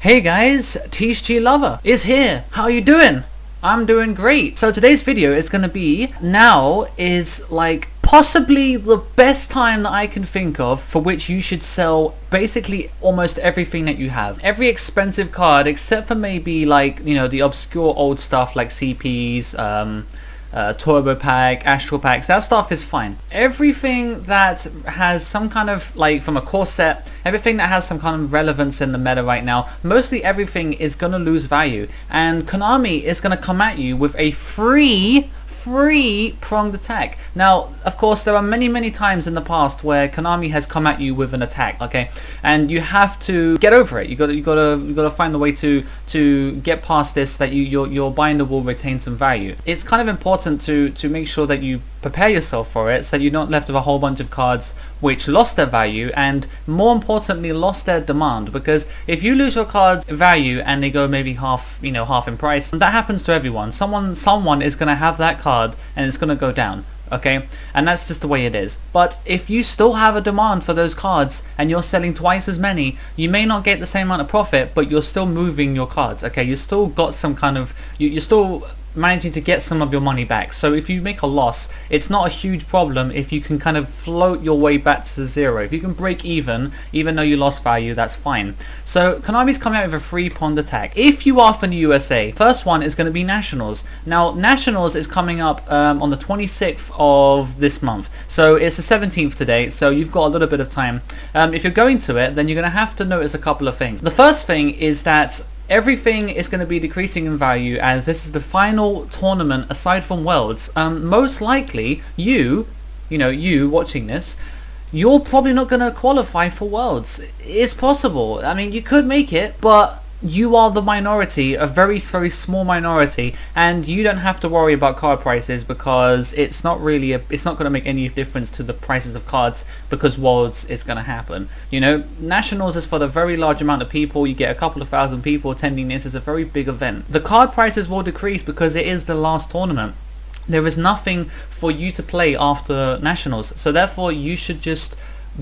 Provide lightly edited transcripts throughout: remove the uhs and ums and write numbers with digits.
Hey guys, Thetcglover is here. How you doing? I'm doing great. So today's video is going to be, now is like possibly the best time that I can think of for which you should sell basically almost everything that you have. Every expensive card except for maybe like, you know, the obscure old stuff like CPs, Turbo Pack, Astral Packs, that stuff is fine. Everything that has some kind of, like from a core set, everything that has some kind of relevance in the meta right now, mostly everything is going to lose value, and Konami is going to come at you with a free pronged attack. Now of course there are many times in the past where Konami has come at you with an attack, okay, and you have to get over it. You gotta find a way to get past this, that your binder will retain some value. It's kind of important to make sure that you prepare yourself for it, so that you're not left with a whole bunch of cards which lost their value, and more importantly lost their demand. Because if you lose your cards value and they go maybe half in price, that happens to everyone. Someone is going to have that card and it's going to go down, okay, and that's just the way it is. But if you still have a demand for those cards and you're selling twice as many, you may not get the same amount of profit, but you're still moving your cards, okay. You still got some kind of, you're still managing to get some of your money back. So if you make a loss, it's not a huge problem if you can kind of float your way back to zero. If you can break even though you lost value, that's fine. So Konami's coming out with a free pond attack. If you are from the USA, first one is going to be Nationals. Now Nationals is coming up on the 26th of this month, so it's the 17th today, so you've got a little bit of time. If you're going to it, then you're going to have to notice a couple of things. The first thing is that everything is going to be decreasing in value, as this is the final tournament aside from Worlds. Most likely you watching this, you're probably not going to qualify for Worlds. It's possible. I mean, you could make it, but you are the minority, a very small minority, and you don't have to worry about card prices, because it's not going to make any difference to the prices of cards, because Worlds is going to happen. You know, Nationals is for the very large amount of people. You get a couple of thousand people attending this. It's a very big event. The card prices will decrease because it is the last tournament. There is nothing for you to play after Nationals, so therefore you should just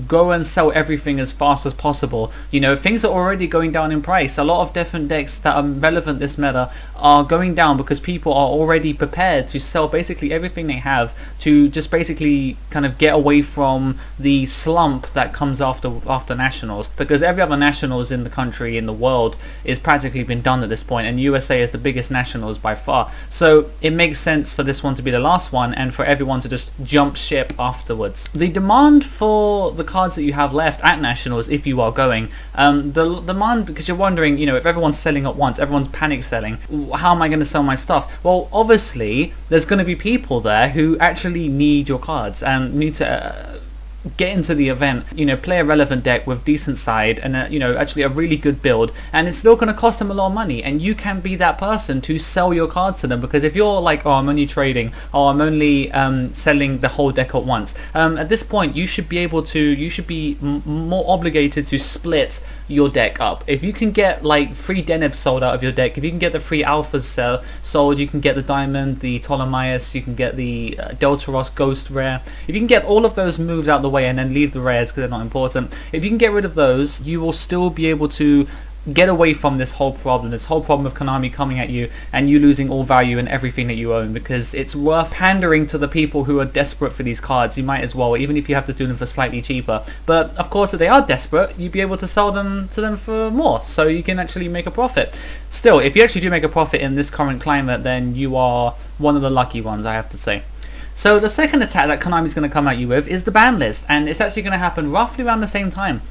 go and sell everything as fast as possible. You know, things are already going down in price. A lot of different decks that are relevant this meta are going down because people are already prepared to sell basically everything they have to just basically kind of get away from the slump that comes after Nationals, because every other Nationals in the country, in the world, is practically been done at this point, and USA is the biggest Nationals by far. So it makes sense for this one to be the last one, and for everyone to just jump ship afterwards. The demand for the cards that you have left at Nationals, if you are going, the demand, because you're wondering, you know, if everyone's selling at once, everyone's panic selling, how am I going to sell my stuff? Well, obviously there's going to be people there who actually need your cards and need to get into the event, you know, play a relevant deck with decent side and you know, actually a really good build, and it's still going to cost them a lot of money, and you can be that person to sell your cards to them. Because if you're like, oh, I'm only trading, or I'm only selling the whole deck at once, at this point you should be able to, you should be more obligated to split your deck up. If you can get like 3 Deneb sold out of your deck, if you can get the 3 Alphas sold, you can get the Diamond, the Ptolemaeus, you can get the Deltaros Ghost Rare. If you can get all of those moved out the way and then leave the rares because they're not important, if you can get rid of those, you will still be able to get away from this whole problem of Konami coming at you and you losing all value in everything that you own, because it's worth pandering to the people who are desperate for these cards. You might as well, even if you have to do them for slightly cheaper. But of course, if they are desperate, you'd be able to sell them to them for more, so you can actually make a profit. Still, if you actually do make a profit in this current climate, then you are one of the lucky ones, I have to say. So the second attack that Konami's going to come at you with is the ban list, and it's actually going to happen roughly around the same time.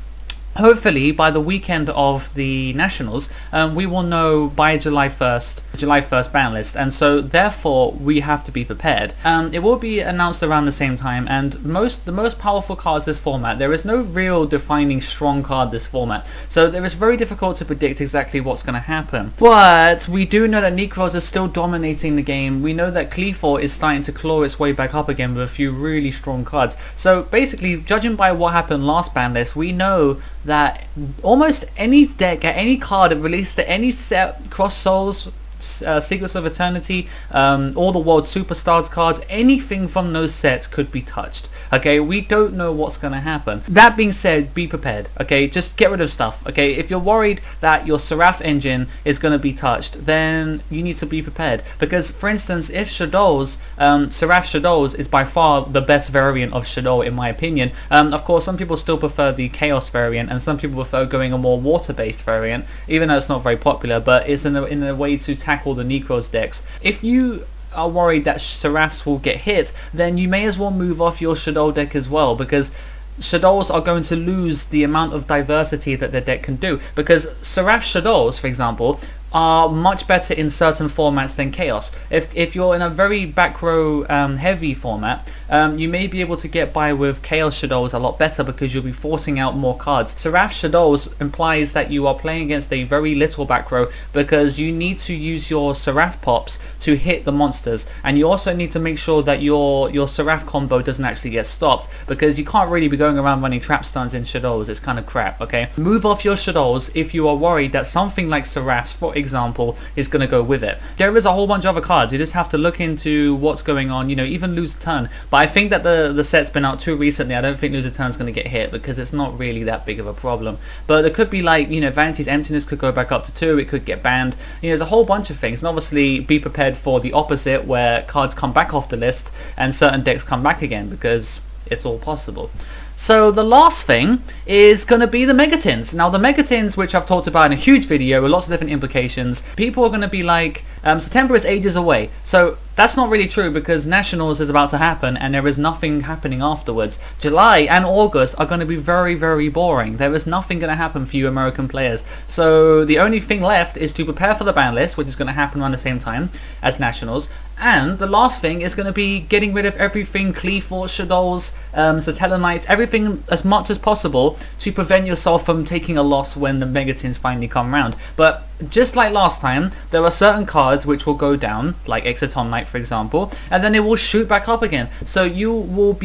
Hopefully by the weekend of the Nationals, we will know by July 1st ban list, and so therefore we have to be prepared. It will be announced around the same time, and the most powerful cards this format, there is no real defining strong card this format, so it is very difficult to predict exactly what's going to happen. But we do know that Necros is still dominating the game. We know that Cleafor is starting to claw its way back up again with a few really strong cards. So basically, judging by what happened last ban list, we know that almost any deck, any card released to any set cross souls Secrets of Eternity, all the World Superstars cards, anything from those sets could be touched. Okay, we don't know what's going to happen. That being said, be prepared. Okay, just get rid of stuff. Okay, if you're worried that your Seraph engine is going to be touched, then you need to be prepared. Because, for instance, if Shadows, Seraph Shadows is by far the best variant of Shadow in my opinion. Of course, some people still prefer the Chaos variant, and some people prefer going a more water-based variant, even though it's not very popular, but it's in a way to tackle the Necros decks. If you are worried that Seraphs will get hit, then you may as well move off your Shadow deck as well, because Shadows are going to lose the amount of diversity that their deck can do, because Seraph Shadows, for example, are much better in certain formats than Chaos. If you're in a very back row heavy format, you may be able to get by with Chaos Shadows a lot better because you'll be forcing out more cards. Seraph Shadows implies that you are playing against a very little back row because you need to use your Seraph pops to hit the monsters, and you also need to make sure that your Seraph combo doesn't actually get stopped, because you can't really be going around running trap stuns in Shadows. It's kind of crap. Okay, move off your Shadows if you are worried that something like Seraphs, for example, is going to go with it. There is a whole bunch of other cards. You just have to look into what's going on, you know, even Lose a Turn. But I think that the set's been out too recently. I don't think Lose a Turn's going to get hit because it's not really that big of a problem. But it could be like, you know, Vanity's Emptiness could go back up to 2, it could get banned. You know, there's a whole bunch of things. And obviously be prepared for the opposite, where cards come back off the list and certain decks come back again, because it's all possible. So the last thing is going to be the Megatins. Now the Megatins, which I've talked about in a huge video with lots of different implications, people are going to be like, September is ages away. So that's not really true, because Nationals is about to happen and there is nothing happening afterwards. July and August are going to be very, very boring. There is nothing going to happen for you American players. So the only thing left is to prepare for the ban list, which is going to happen around the same time as Nationals. And the last thing is going to be getting rid of everything Cleathorns, Shadows, Satellanites, everything as much as possible to prevent yourself from taking a loss when the Megatins finally come around. But just like last time, there are certain cards which will go down, like Exciton Knight for example, and then they will shoot back up again. So you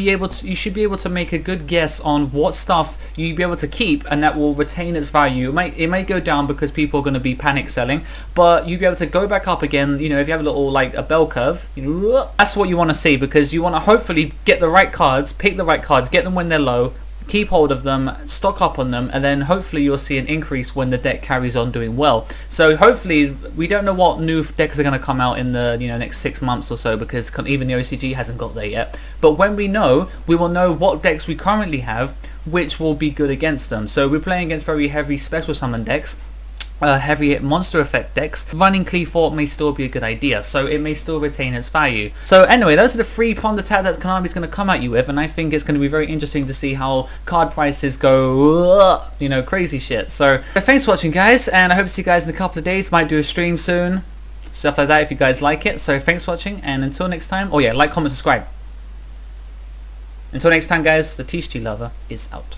should be able to make a good guess on what stuff you'll be able to keep, and that will retain its value. It may go down because people are going to be panic selling, but you'll be able to go back up again. You know, if you have a little, like a bell curve, you know, that's what you want to see, because you want to hopefully get the right cards, pick the right cards, get them when they're low, keep hold of them, stock up on them, and then hopefully you'll see an increase when the deck carries on doing well. So hopefully, we don't know what new decks are going to come out in the next 6 months or so, because even the OCG hasn't got there yet. But when we know, we will know what decks we currently have, which will be good against them. So we're playing against very heavy special summon decks, heavy monster effect decks. Running Cleathorns may still be a good idea, so it may still retain its value. So anyway, those are the 3 prompt attack that Konami's going to come at you with, and I think it's going to be very interesting to see how card prices go, crazy shit. So thanks for watching, guys, and I hope to see you guys in a couple of days. Might do a stream soon, stuff like that, if you guys like it. So thanks for watching, and until next time, oh yeah, like, comment, subscribe. Until next time, guys, the Thetcglover is out.